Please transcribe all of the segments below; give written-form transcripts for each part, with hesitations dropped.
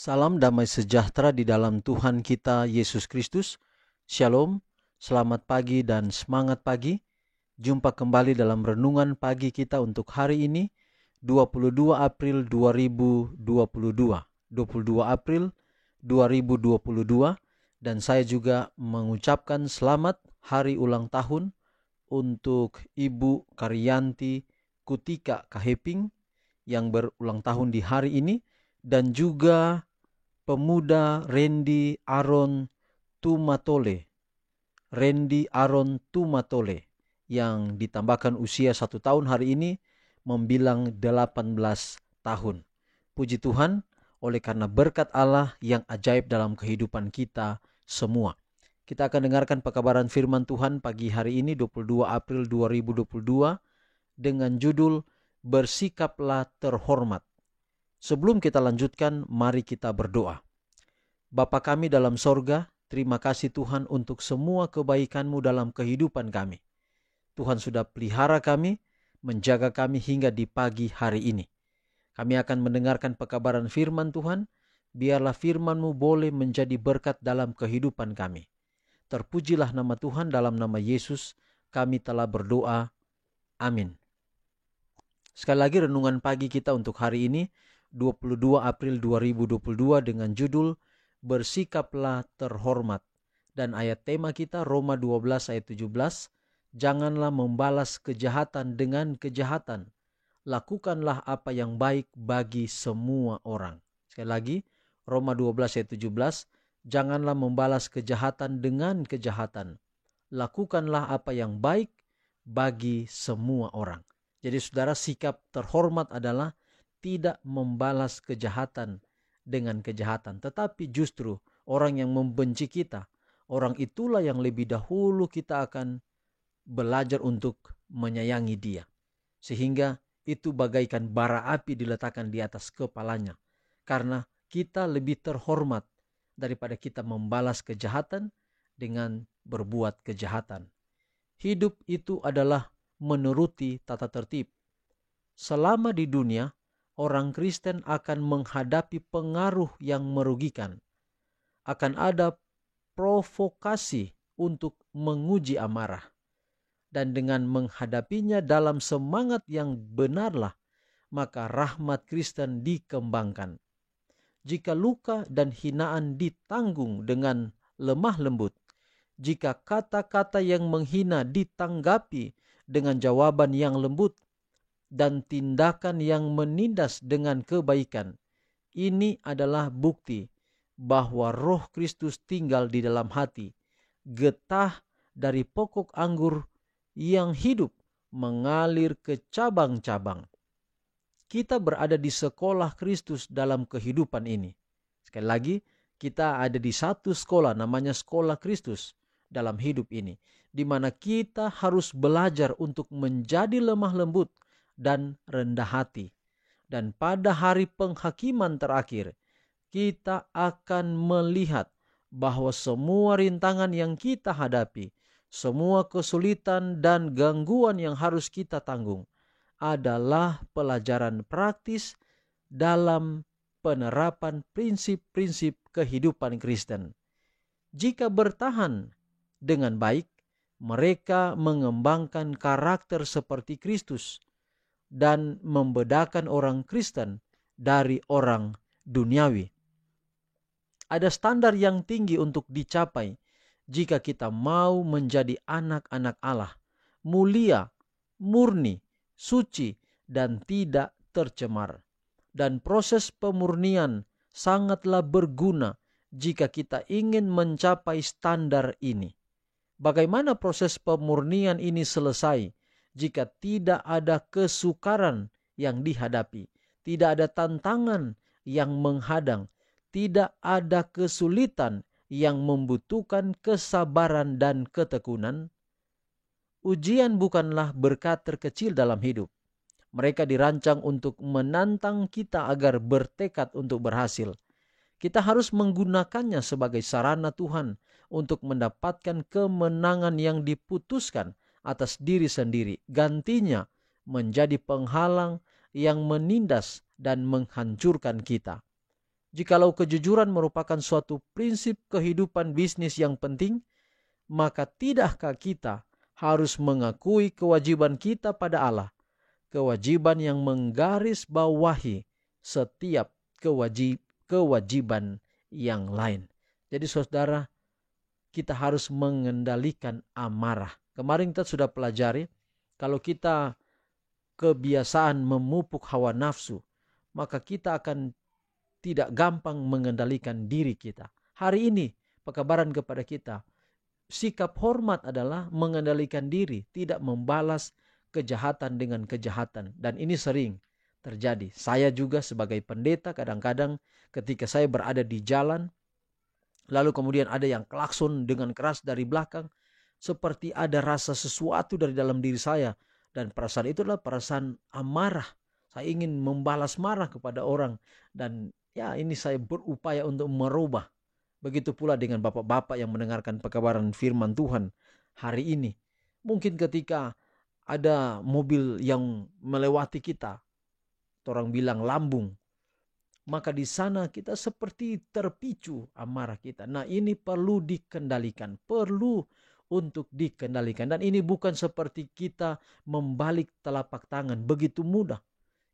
Salam damai sejahtera di dalam Tuhan kita Yesus Kristus. Shalom, selamat pagi dan semangat pagi. Jumpa kembali dalam renungan pagi kita untuk hari ini, 22 April 2022. 22 April 2022, dan saya juga mengucapkan selamat hari ulang tahun untuk Ibu Karyanti Kutika Kaheping yang berulang tahun di hari ini, dan juga pemuda Randy Aaron Tumatole yang ditambahkan usia 1 tahun hari ini, membilang 18 tahun. Puji Tuhan, oleh karena berkat Allah yang ajaib dalam kehidupan kita semua. Kita akan dengarkan pekabaran firman Tuhan pagi hari ini 22 April 2022 dengan judul Bersikaplah Terhormat. Sebelum kita lanjutkan, mari kita berdoa. Bapa kami dalam sorga, terima kasih Tuhan untuk semua kebaikan-Mu dalam kehidupan kami. Tuhan sudah pelihara kami, menjaga kami hingga di pagi hari ini. Kami akan mendengarkan pekabaran firman Tuhan. Biarlah firman-Mu boleh menjadi berkat dalam kehidupan kami. Terpujilah nama Tuhan, dalam nama Yesus kami telah berdoa. Amin. Sekali lagi renungan pagi kita untuk hari ini 22 April 2022 dengan judul Bersikaplah Terhormat. Dan ayat tema kita Roma 12 ayat 17, janganlah membalas kejahatan dengan kejahatan. Lakukanlah apa yang baik bagi semua orang. Sekali lagi, Roma 12 ayat 17, janganlah membalas kejahatan dengan kejahatan. Lakukanlah apa yang baik bagi semua orang. Jadi saudara, sikap terhormat adalah tidak membalas kejahatan dengan kejahatan, tetapi justru orang yang membenci kita, orang itulah yang lebih dahulu kita akan belajar untuk menyayangi dia. Sehingga itu bagaikan bara api diletakkan di atas kepalanya. Karena kita lebih terhormat daripada kita membalas kejahatan dengan berbuat kejahatan. Hidup itu adalah menuruti tata tertib. Selama di dunia, orang Kristen akan menghadapi pengaruh yang merugikan. Akan ada provokasi untuk menguji amarah. Dan dengan menghadapinya dalam semangat yang benarlah, maka rahmat Kristen dikembangkan. Jika luka dan hinaan ditanggung dengan lemah lembut, jika kata-kata yang menghina ditanggapi dengan jawaban yang lembut, dan tindakan yang menindas dengan kebaikan, ini adalah bukti bahwa Roh Kristus tinggal di dalam hati. Getah dari pokok anggur yang hidup mengalir ke cabang-cabang. Kita berada di sekolah Kristus dalam kehidupan ini. Sekali lagi, kita ada di satu sekolah, namanya sekolah Kristus dalam hidup ini, di mana kita harus belajar untuk menjadi lemah lembut dan rendah hati. Dan pada hari penghakiman terakhir, kita akan melihat bahwa semua rintangan yang kita hadapi, semua kesulitan dan gangguan yang harus kita tanggung adalah pelajaran praktis dalam penerapan prinsip-prinsip kehidupan Kristen. Jika bertahan dengan baik, mereka mengembangkan karakter seperti Kristus dan membedakan orang Kristen dari orang duniawi. Ada standar yang tinggi untuk dicapai jika kita mau menjadi anak-anak Allah, mulia, murni, suci, dan tidak tercemar. Dan proses pemurnian sangatlah berguna jika kita ingin mencapai standar ini. Bagaimana proses pemurnian ini selesai jika tidak ada kesukaran yang dihadapi, tidak ada tantangan yang menghadang, tidak ada kesulitan yang membutuhkan kesabaran dan ketekunan? Ujian bukanlah berkat terkecil dalam hidup. Mereka dirancang untuk menantang kita agar bertekad untuk berhasil. Kita harus menggunakannya sebagai sarana Tuhan untuk mendapatkan kemenangan yang diputuskan atas diri sendiri. Gantinya menjadi penghalang yang menindas dan menghancurkan kita. Jikalau kejujuran merupakan suatu prinsip kehidupan bisnis yang penting, maka tidakkah kita harus mengakui kewajiban kita pada Allah, kewajiban yang menggarisbawahi setiap kewajiban yang lain. Jadi saudara, kita harus mengendalikan amarah. Kemarin kita sudah pelajari, kalau kita kebiasaan memupuk hawa nafsu, maka kita akan tidak gampang mengendalikan diri kita. Hari ini, pekabaran kepada kita, sikap hormat adalah mengendalikan diri, tidak membalas kejahatan dengan kejahatan. Dan ini sering terjadi. Saya juga sebagai pendeta kadang-kadang ketika saya berada di jalan, lalu kemudian ada yang klakson dengan keras dari belakang, seperti ada rasa sesuatu dari dalam diri saya. Dan perasaan itu adalah perasaan amarah. Saya ingin membalas marah kepada orang. Dan ya, ini saya berupaya untuk merubah. Begitu pula dengan bapak-bapak yang mendengarkan pekabaran firman Tuhan hari ini. Mungkin ketika ada mobil yang melewati kita, orang bilang lambung, maka di sana kita seperti terpicu amarah kita. Nah, ini perlu dikendalikan, perlu untuk dikendalikan. Dan ini bukan seperti kita membalik telapak tangan begitu mudah.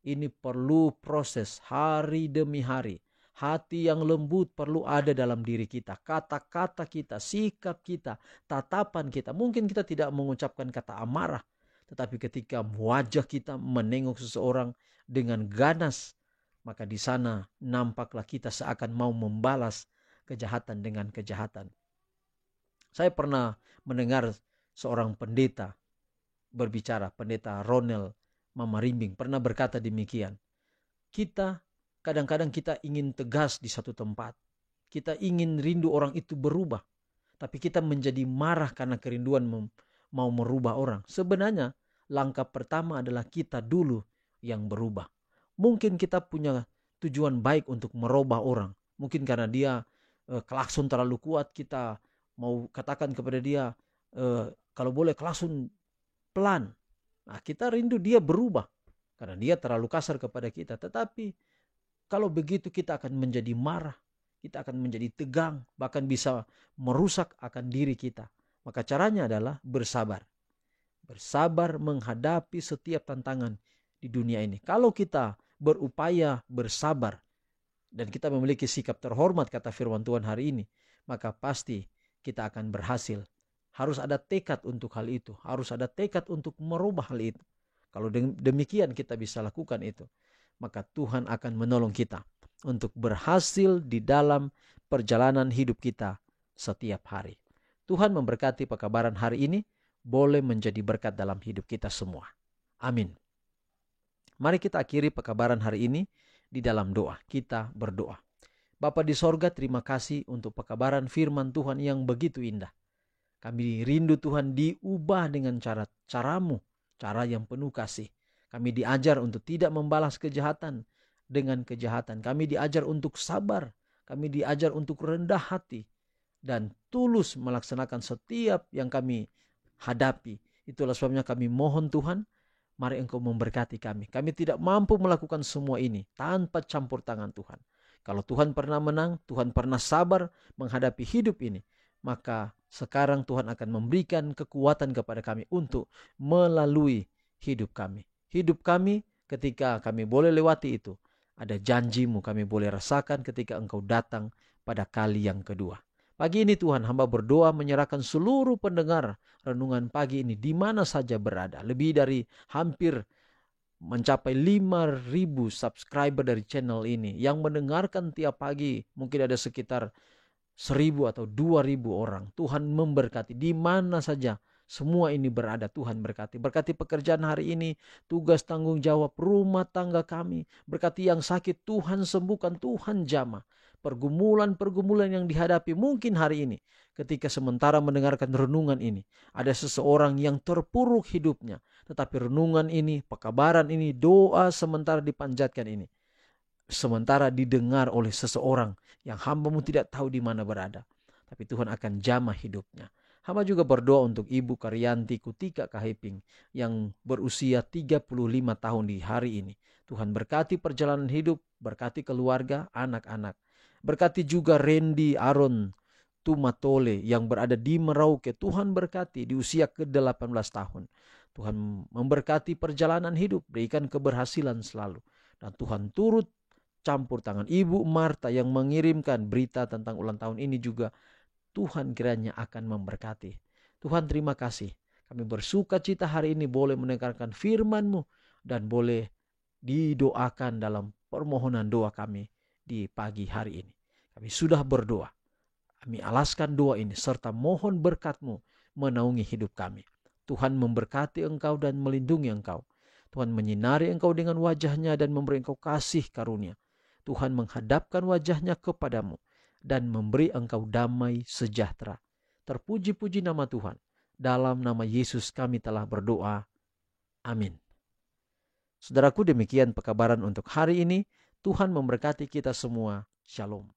Ini perlu proses hari demi hari. Hati yang lembut perlu ada dalam diri kita. Kata-kata kita, sikap kita, tatapan kita. Mungkin kita tidak mengucapkan kata amarah, tetapi ketika wajah kita menengok seseorang dengan ganas, maka di sana nampaklah kita seakan mau membalas kejahatan dengan kejahatan. Saya pernah mendengar seorang pendeta berbicara, pendeta Ronald Mamarimbing pernah berkata demikian. Kita kadang-kadang kita ingin tegas di satu tempat. Kita ingin rindu orang itu berubah. Tapi kita menjadi marah karena kerinduan mau merubah orang. Sebenarnya langkah pertama adalah kita dulu yang berubah. Mungkin kita punya tujuan baik untuk merubah orang. Mungkin karena dia klakson terlalu kuat, kita mau katakan kepada dia, kalau boleh klakson pelan. Nah, kita rindu dia berubah karena dia terlalu kasar kepada kita. Tetapi kalau begitu kita akan menjadi marah, kita akan menjadi tegang, bahkan bisa merusak akan diri kita. Maka caranya adalah bersabar. Bersabar menghadapi setiap tantangan di dunia ini. Kalau kita berupaya bersabar dan kita memiliki sikap terhormat, kata firman Tuhan hari ini, maka pasti kita akan berhasil. Harus ada tekad untuk hal itu. Harus ada tekad untuk merubah hal itu. Kalau demikian kita bisa lakukan itu, maka Tuhan akan menolong kita untuk berhasil di dalam perjalanan hidup kita setiap hari. Tuhan memberkati pekabaran hari ini, boleh menjadi berkat dalam hidup kita semua. Amin. Mari kita akhiri pekabaran hari ini di dalam doa. Kita berdoa. Bapa di sorga, terima kasih untuk pekabaran firman Tuhan yang begitu indah. Kami rindu Tuhan diubah dengan caramu, cara yang penuh kasih. Kami diajar untuk tidak membalas kejahatan dengan kejahatan. Kami diajar untuk sabar. Kami diajar untuk rendah hati dan tulus melaksanakan setiap yang kami hadapi. Itulah sebabnya kami mohon Tuhan, mari Engkau memberkati kami. Kami tidak mampu melakukan semua ini tanpa campur tangan Tuhan. Kalau Tuhan pernah menang, Tuhan pernah sabar menghadapi hidup ini, maka sekarang Tuhan akan memberikan kekuatan kepada kami untuk melalui hidup kami. Hidup kami ketika kami boleh lewati itu, ada janjimu kami boleh rasakan ketika Engkau datang pada kali yang kedua. Pagi ini Tuhan, hamba berdoa menyerahkan seluruh pendengar renungan pagi ini di mana saja berada. Lebih dari hampir mencapai 5.000 subscriber dari channel ini yang mendengarkan tiap pagi. Mungkin ada sekitar 1.000 atau 2.000 orang. Tuhan memberkati di mana saja semua ini berada. Tuhan berkati. Berkati pekerjaan hari ini, tugas tanggung jawab rumah tangga kami. Berkati yang sakit, Tuhan sembuhkan, Tuhan jamah. Pergumulan-pergumulan yang dihadapi mungkin hari ini, ketika sementara mendengarkan renungan ini, ada seseorang yang terpuruk hidupnya. Tetapi renungan ini, pekabaran ini, doa sementara dipanjatkan ini, sementara didengar oleh seseorang yang hamba-Mu tidak tahu di mana berada. Tapi Tuhan akan jamah hidupnya. Hamba juga berdoa untuk Ibu Karyanti Kutika Kahiping yang berusia 35 tahun di hari ini. Tuhan berkati perjalanan hidup, berkati keluarga, anak-anak. Berkati juga Randy Aaron Tumatole yang berada di Merauke. Tuhan berkati di usia ke-18 tahun. Tuhan memberkati perjalanan hidup, berikan keberhasilan selalu. Dan Tuhan turut campur tangan. Ibu Marta yang mengirimkan berita tentang ulang tahun ini juga, Tuhan kiranya akan memberkati. Tuhan terima kasih. Kami bersuka cita hari ini boleh mendengarkan firman-Mu dan boleh didoakan dalam permohonan doa kami di pagi hari ini. Kami sudah berdoa. Kami alaskan doa ini serta mohon berkat-Mu menaungi hidup kami. Tuhan memberkati Engkau dan melindungi Engkau. Tuhan menyinari Engkau dengan wajah-Nya dan memberi Engkau kasih karunia. Tuhan menghadapkan wajah-Nya kepadamu dan memberi Engkau damai sejahtera. Terpuji-puji nama Tuhan. Dalam nama Yesus kami telah berdoa. Amin. Saudaraku, demikian pekabaran untuk hari ini. Tuhan memberkati kita semua. Shalom.